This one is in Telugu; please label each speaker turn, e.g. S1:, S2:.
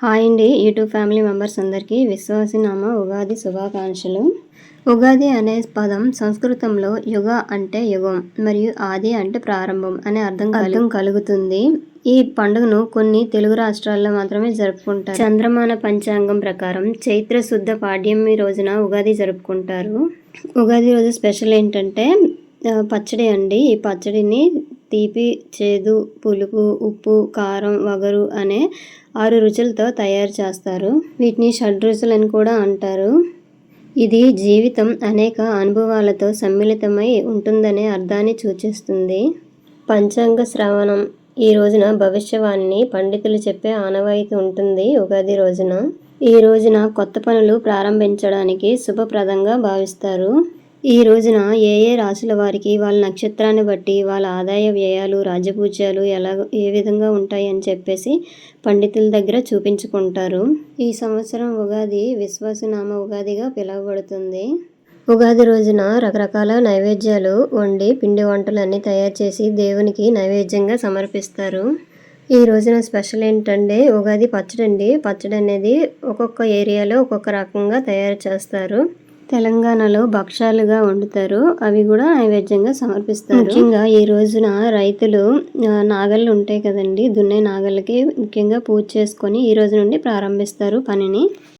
S1: హాయ్ అండి, యూట్యూబ్ ఫ్యామిలీ మెంబర్స్ అందరికీ విశ్వాసనామ ఉగాది శుభాకాంక్షలు. ఉగాది అనే పదం సంస్కృతంలో యుగ అంటే యుగం మరియు ఆది అంటే ప్రారంభం అనే అర్థం కలుగుతుంది. ఈ పండుగను కొన్ని తెలుగు రాష్ట్రాల్లో మాత్రమే జరుపుకుంటారు. చంద్రమాన పంచాంగం ప్రకారం చైత్ర శుద్ధ పాడ్యమి రోజున ఉగాది జరుపుకుంటారు. ఉగాది రోజు స్పెషల్ ఏంటంటే పచ్చడి అండి. ఈ పచ్చడిని తీపి, చేదు, పులుపు, ఉప్పు, కారం, వగరు అనే 6 రుచులతో తయారు చేస్తారు. వీటిని షడ్రుచులు అని కూడా అంటారు. ఇది జీవితం అనేక అనుభవాలతో సమ్మిళితమై ఉంటుందనే అర్థాన్ని సూచిస్తుంది. పంచాంగ శ్రవణం ఈ రోజున భవిష్యవాణిని పండితులు చెప్పే ఆనవాయితీ ఉంటుంది. ఉగాది రోజున ఈ రోజున కొత్త పనులు ప్రారంభించడానికి శుభప్రదంగా భావిస్తారు. ఈ రోజున ఏ రాశుల వారికి వాళ్ళ నక్షత్రాన్ని బట్టి వాళ్ళ ఆదాయ వ్యయాలు, రాజపూజ్యాలు ఏ విధంగా ఉంటాయి అని చెప్పేసి పండితుల దగ్గర చూపించుకుంటారు. ఈ సంవత్సరం ఉగాది విశ్వాసనామ ఉగాదిగా పిలువబడుతుంది. ఉగాది రోజున రకరకాల నైవేద్యాలు వండి పిండి వంటలు అన్నీ తయారు చేసి దేవునికి నైవేద్యంగా సమర్పిస్తారు. ఈ రోజున స్పెషల్ ఏంటంటే ఉగాది పచ్చడి అండి. పచ్చడి అనేది ఒక్కొక్క ఏరియాలో ఒక్కొక్క రకంగా తయారు చేస్తారు. తెలంగాణలో భక్షాలుగా వండుతారు. అవి కూడా నైవేద్యంగా సమర్పిస్తారు. ముఖ్యంగా ఈ రోజున రైతులు నాగళ్ళు ఉంటాయి కదండి, దున్నే నాగళ్ళకి ముఖ్యంగా పూజ చేసుకొని ఈ రోజు నుండి ప్రారంభిస్తారు పనిని.